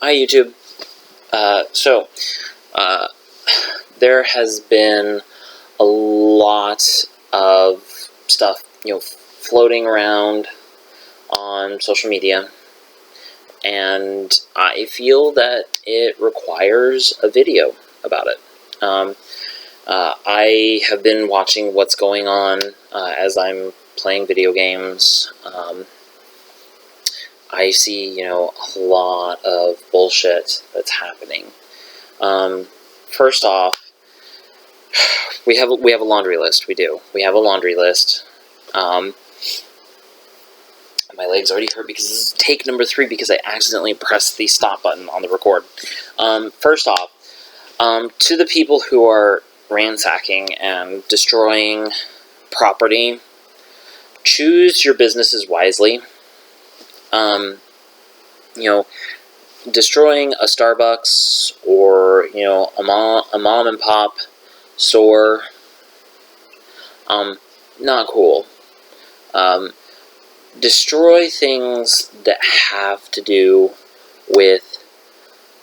Hi, YouTube. Uh, there has been a lot of stuff, floating around on social media, and I feel that it requires a video about it. I have been watching what's going on as I'm playing video games. I see, a lot of bullshit that's happening. First off, we have a laundry list. We have a laundry list. My legs already hurt because this is take number 3 because I accidentally pressed the stop button on the record. First off, to the people who are ransacking and destroying property, choose your businesses wisely. Destroying a Starbucks or a mom and pop store, not cool. Destroy things that have to do with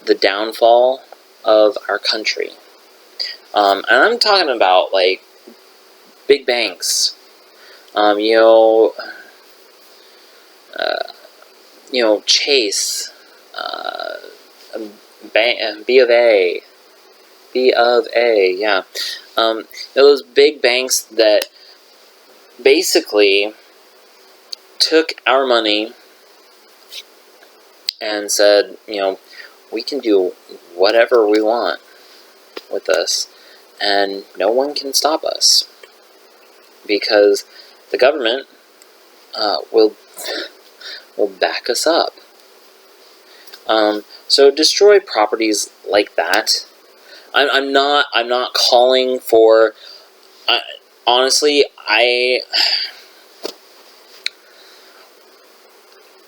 the downfall of our country. And I'm talking about like big banks. Chase, B of A, yeah. Those big banks that basically took our money and said, we can do whatever we want with this, and no one can stop us because the government will back us up. So destroy properties like that. I'm not calling for. Honestly,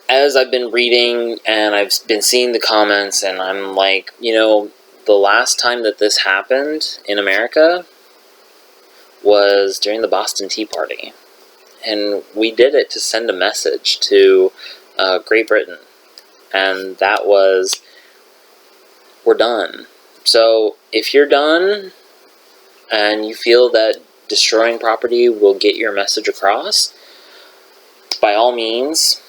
as I've been reading and I've been seeing the comments, and I'm like, the last time that this happened in America was during the Boston Tea Party. And we did it to send a message to Great Britain. And that was, we're done. So if you're done and you feel that destroying property will get your message across, by all means.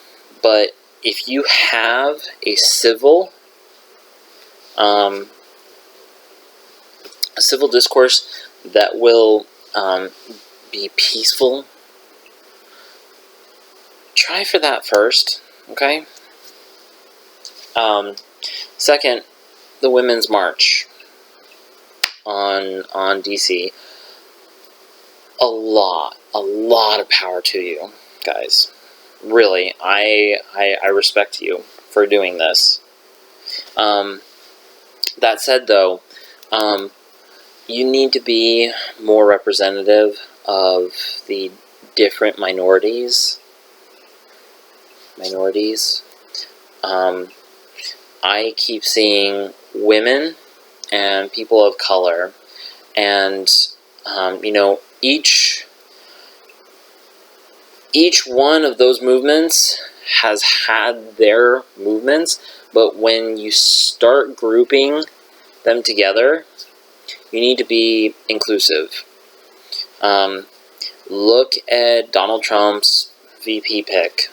But if you have a civil discourse that will be peaceful, try for that first, okay? Second, the Women's March on DC. A lot of power to you, guys. Really, I respect you for doing this. That said, though, you need to be more representative of the different minorities. I keep seeing women and people of color, and each one of those movements has had their movements, but when you start grouping them together, you need to be inclusive. Look at Donald Trump's VP pick.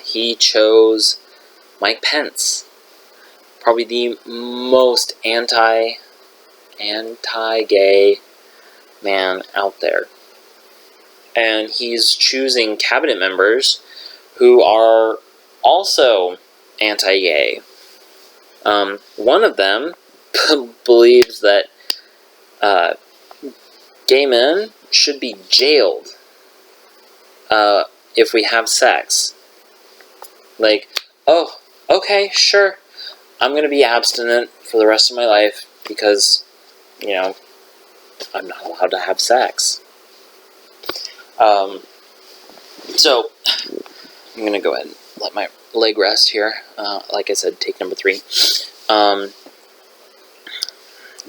He chose Mike Pence, probably the most anti-gay man out there. And he's choosing cabinet members who are also anti-gay. One of them believes that gay men should be jailed if we have sex. Like, oh, okay, sure. I'm going to be abstinent for the rest of my life because, I'm not allowed to have sex. So, I'm going to go ahead and let my leg rest here. Like I said, take number 3.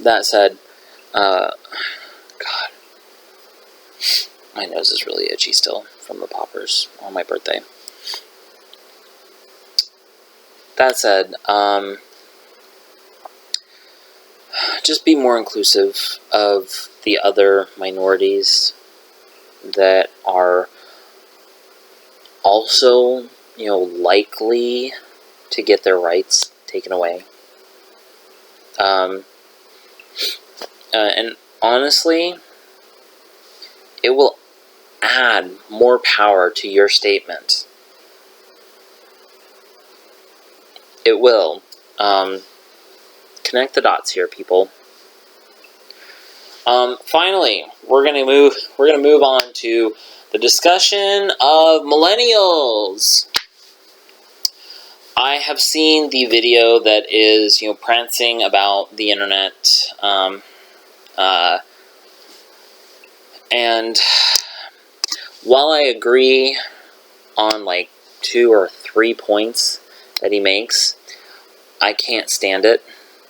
That said, God, my nose is really itchy still from the poppers on my birthday. That said, just be more inclusive of the other minorities that are also, likely to get their rights taken away. And honestly, it will add more power to your statement. It will. Connect the dots here, people. Finally, we're gonna move on to the discussion of millennials. I have seen the video that is, prancing about the internet, and while I agree on like 2 or 3 points that he makes, I can't stand it.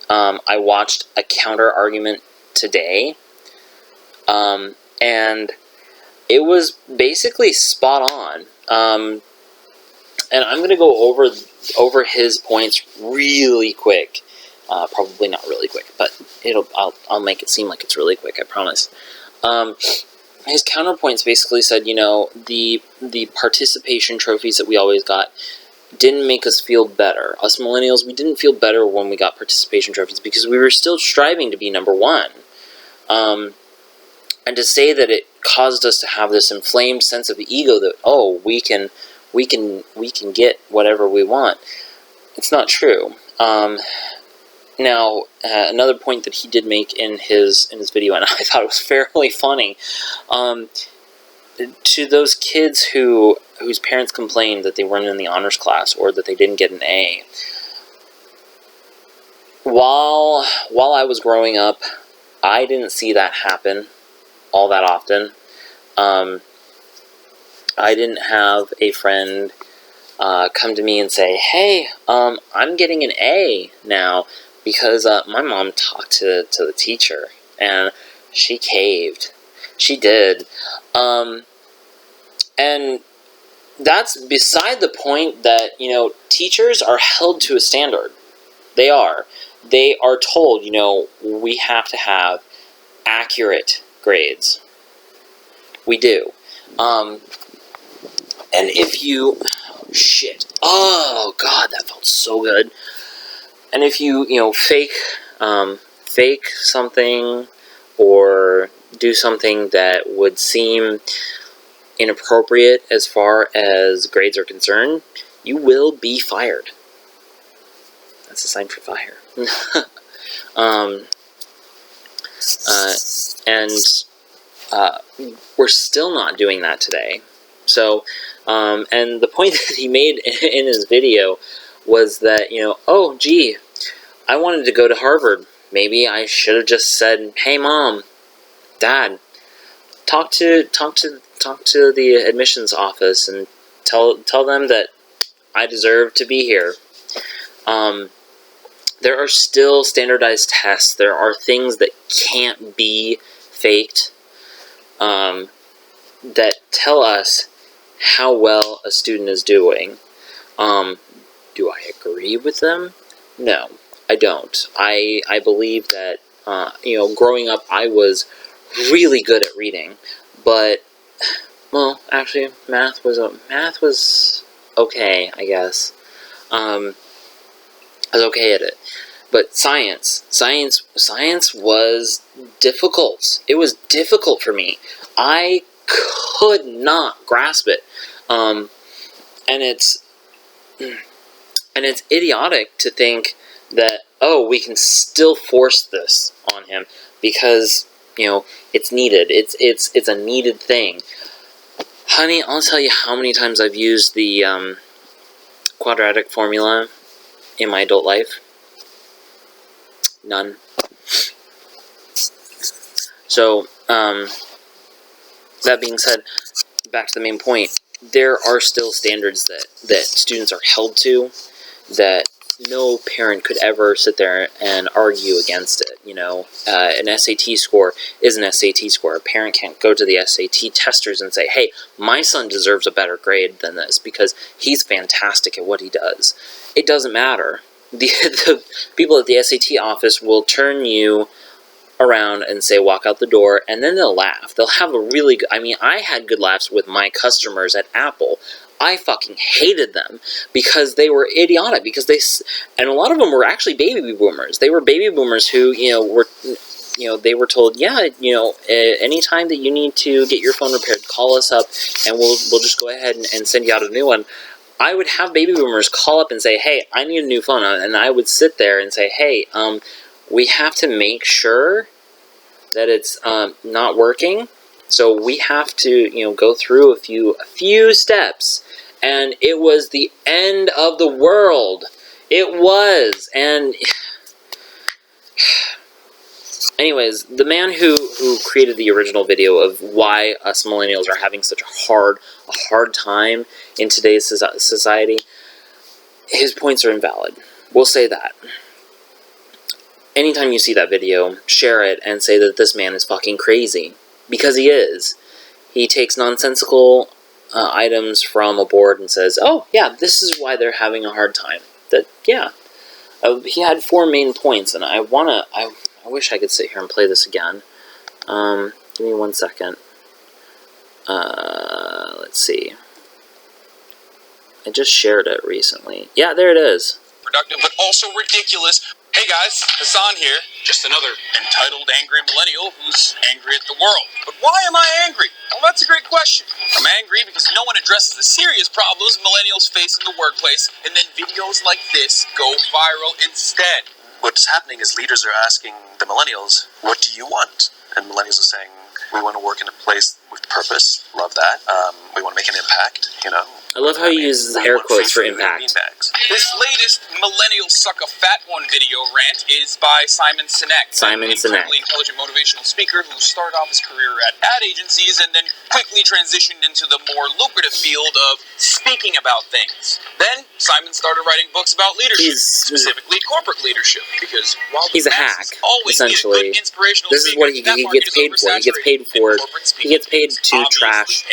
I watched a counter argument today, and it was basically spot on. And I'm going to go over his points really quick. Probably not really quick, but I'll make it seem like it's really quick, I promise. His counterpoints basically said, the participation trophies that we always got didn't make us feel better. Us millennials, we didn't feel better when we got participation trophies because we were still striving to be number one. And to say that it caused us to have this inflamed sense of ego that, oh, we can get whatever we want. It's not true. Now, another point that he did make in his video, and I thought it was fairly funny, to those kids whose parents complained that they weren't in the honors class or that they didn't get an A. While I was growing up, I didn't see that happen all that often. I didn't have a friend come to me and say, hey, I'm getting an A now because my mom talked to the teacher and she caved. She did. And that's beside the point that, teachers are held to a standard. They are. They are told, we have to have accurate grades. We do. And if you... Oh, God, that felt so good. And if you, fake something or do something that would seem inappropriate as far as grades are concerned, you will be fired. That's a sign for fire. We're still not doing that today. So, and the point that he made in his video was that, oh, gee, I wanted to go to Harvard. Maybe I should have just said, hey, Mom, Dad, talk to the admissions office and tell them that I deserve to be here. There are still standardized tests. There are things that can't be faked that tell us how well a student is doing. Do I agree with them? No, I don't. I believe that, growing up I was really good at reading, but, well, actually, math was okay, I guess. I was okay at it. But science was difficult. It was difficult for me. I could not grasp it. And it's idiotic to think that, oh, we can still force this on him because, it's needed. It's a needed thing. Honey, I'll tell you how many times I've used the quadratic formula in my adult life. None. So, that being said, back to the main point, there are still standards that students are held to that no parent could ever sit there and argue against it. An SAT score is an SAT score. A parent can't go to the SAT testers and say, hey, my son deserves a better grade than this because he's fantastic at what he does. It doesn't matter. The people at the SAT office will turn you around and say walk out the door, and then they'll laugh. They'll have a really good, I mean, I had good laughs with my customers at Apple. I fucking hated them because they were idiotic, because and a lot of them were actually baby boomers. They were baby boomers who, they were told, yeah, anytime that you need to get your phone repaired, call us up and we'll just go ahead and send you out a new one. I would have baby boomers call up and say, hey, I need a new phone. And I would sit there and say, hey, we have to make sure that it's not working. So we have to, go through a few steps. And it was the end of the world. It was. And anyways, the man who created the original video of why us millennials are having such a hard time in today's society, his points are invalid. We'll say that. Anytime you see that video, share it and say that this man is fucking crazy. Because he is. He takes nonsensical items from a board and says, oh, yeah, this is why they're having a hard time. He had 4 main points, and I wish I could sit here and play this again. Give me 1 second. Let's see. I just shared it recently. Yeah, there it is. Productive, but also ridiculous. Hey guys, Hassan here. Just another entitled, angry millennial who's angry at the world. But why am I angry? Well, that's a great question. I'm angry because no one addresses the serious problems millennials face in the workplace, and then videos like this go viral instead. What's happening is leaders are asking the millennials, what do you want? And millennials are saying, we want to work in a place with purpose. Love that. We want to make an impact, I love how he uses air quotes for impact. This latest Millennial Suck a Fat One video rant is by Simon Sinek. An incredibly intelligent motivational speaker who started off his career at ad agencies and then quickly transitioned into the more lucrative field of speaking about things. Then Simon started writing books about leadership, specifically corporate leadership, because while he's a hack, essentially. This is what he gets paid for. He gets paid to trash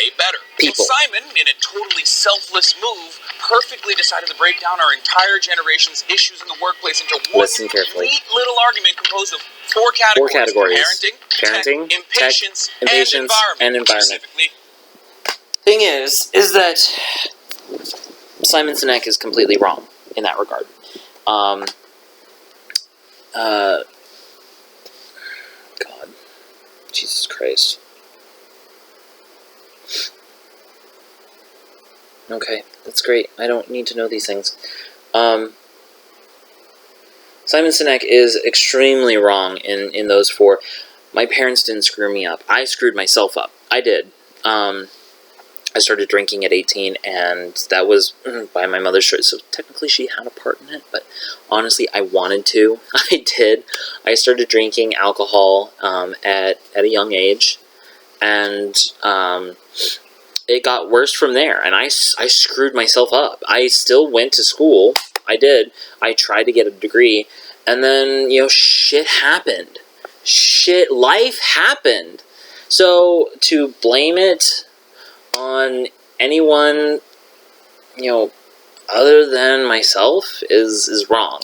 people. Well, Simon, in a totally selfless move, perfectly decided to break down our entire generation's issues in the workplace into one neat little argument composed of 4 categories. Parenting, tech, impatience, and environment. Thing is that Simon Sinek is completely wrong in that regard. God. Jesus Christ. Okay, that's great. I don't need to know these things. Simon Sinek is extremely wrong in those 4. My parents didn't screw me up. I screwed myself up. I did. I started drinking at 18, and that was by my mother's choice. So technically she had a part in it, but honestly, I wanted to. I did. I started drinking alcohol at a young age, and it got worse from there, and I screwed myself up. I still went to school. I did. I tried to get a degree, and then, shit happened. Life happened. So, to blame it on anyone, other than myself is wrong.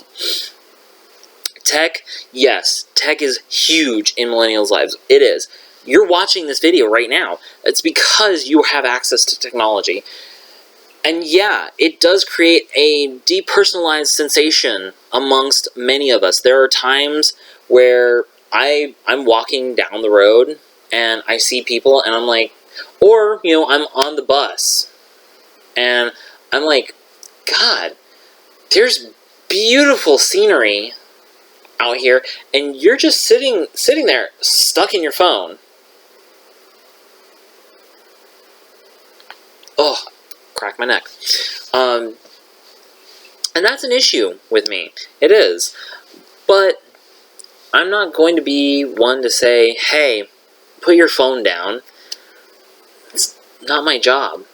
Tech, yes, tech is huge in millennials' lives. It is. You're watching this video right now. It's because you have access to technology. And yeah, it does create a depersonalized sensation amongst many of us. There are times where I'm walking down the road and I see people and I'm like, or, I'm on the bus and I'm like, God, there's beautiful scenery out here and you're just sitting there stuck in your phone. Oh, crack my neck. And that's an issue with me. It is. But I'm not going to be one to say, hey, put your phone down. It's not my job.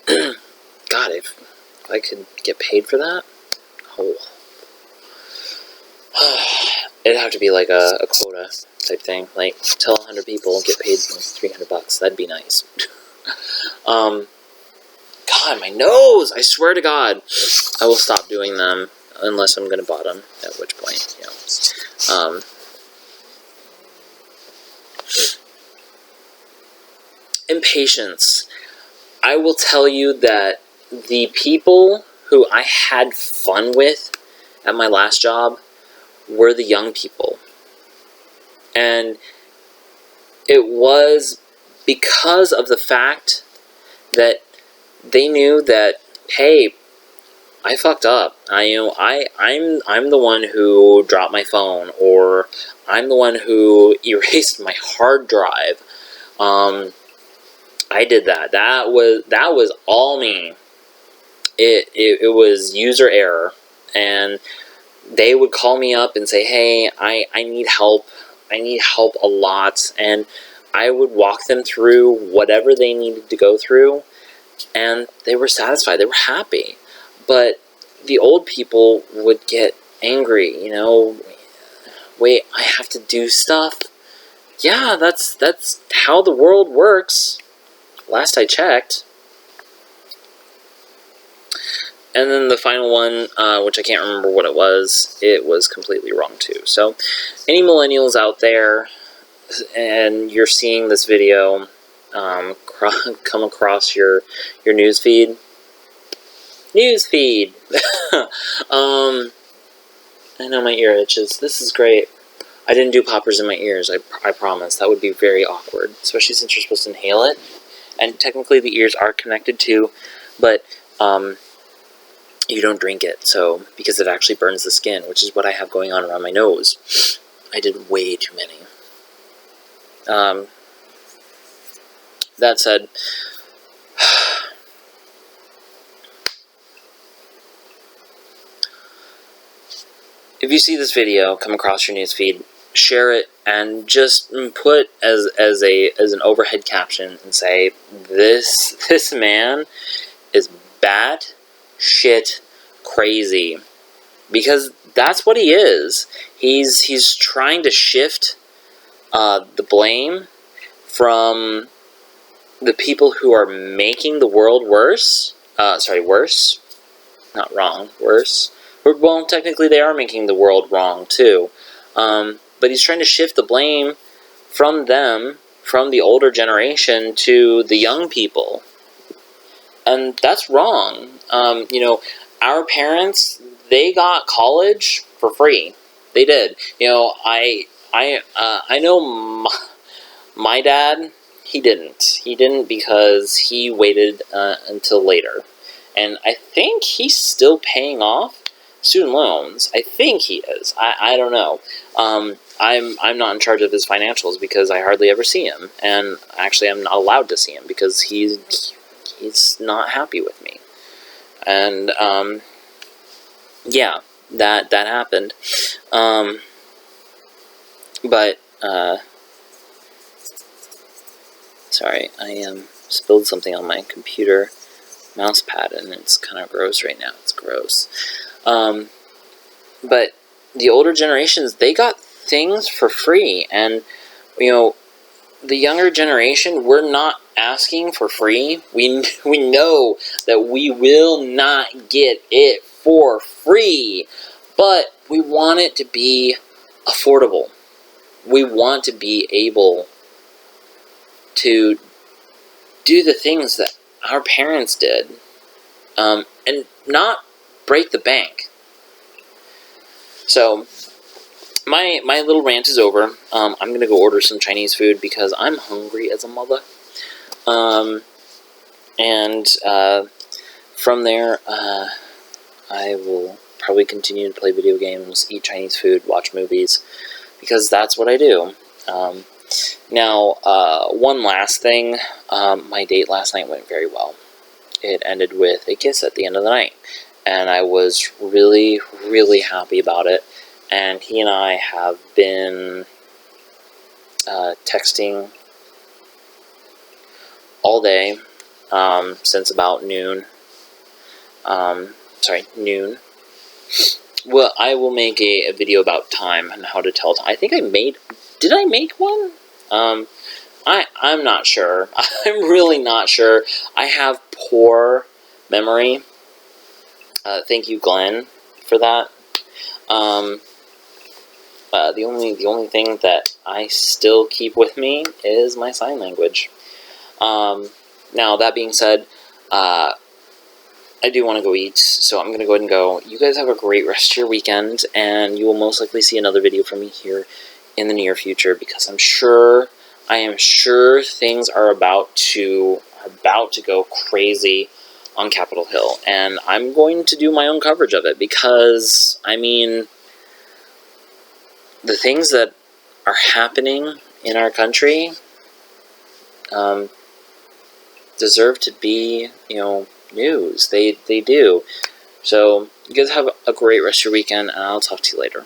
God, if I could get paid for that, it'd have to be like a quota type thing. Like, tell 100 people, get paid $300. That'd be nice. God, my nose! I swear to God, I will stop doing them unless I'm gonna bottom. At which point, Impatience. I will tell you that the people who I had fun with at my last job were the young people. And it was because of the fact that they knew that, hey, I fucked up. I'm the one who dropped my phone, or I'm the one who erased my hard drive. I did that. That was all me. It was user error, and they would call me up and say, hey, I need help. I need help a lot. And I would walk them through whatever they needed to go through, and they were satisfied. They were happy. But the old people would get angry, wait, I have to do stuff? Yeah, that's how the world works. Last I checked. And then the final one, which I can't remember what it was completely wrong too. So, any millennials out there, and you're seeing this video come across your news feed. I know my ear itches. This is great. I didn't do poppers in my ears, I promise. That would be very awkward, especially since you're supposed to inhale it. And technically the ears are connected too, but you don't drink it, so because it actually burns the skin, which is what I have going on around my nose. I did way too many. That said, if you see this video come across your newsfeed, share it and just put as an overhead caption and say, this man is bad shit crazy, because that's what he is. He's trying to shift the blame from the people who are making the world worse. Worse, not wrong, worse. Well, technically they are making the world wrong too, but he's trying to shift the blame from them, from the older generation, to the young people. And that's wrong. Our parents, they got college for free. They did. I know my dad, he didn't. He didn't because he waited until later. And I think he's still paying off student loans. I think he is. I don't know. I'm not in charge of his financials because I hardly ever see him. And actually I'm not allowed to see him because he's not happy with me. And yeah, that happened. But sorry, I spilled something on my computer mouse pad and it's kind of gross right now. It's gross. But the older generations, they got things for free, and the younger generation, we're not asking for free. We know that we will not get it for free, but we want it to be affordable. We want to be able to do the things that our parents did, and not break the bank. So my little rant is over. I'm gonna go order some Chinese food because I'm hungry as a mother. And from there, I will probably continue to play video games, eat Chinese food, watch movies, because that's what I do. Now, one last thing. My date last night went very well. It ended with a kiss at the end of the night, and I was really, really happy about it. And he and I have been texting all day since about noon. Noon. Well, I will make a video about time and how to tell time. I think did I make one? I'm not sure. I'm really not sure. I have poor memory. Thank you, Glenn, for that. The only thing that I still keep with me is my sign language. Now, that being said, I do want to go eat, so I'm going to go ahead and go. You guys have a great rest of your weekend, and you will most likely see another video from me here in the near future, because I am sure things are about to go crazy on Capitol Hill, and I'm going to do my own coverage of it, because, I mean, the things that are happening in our country deserve to be, news. They do. So, you guys have a great rest of your weekend, and I'll talk to you later.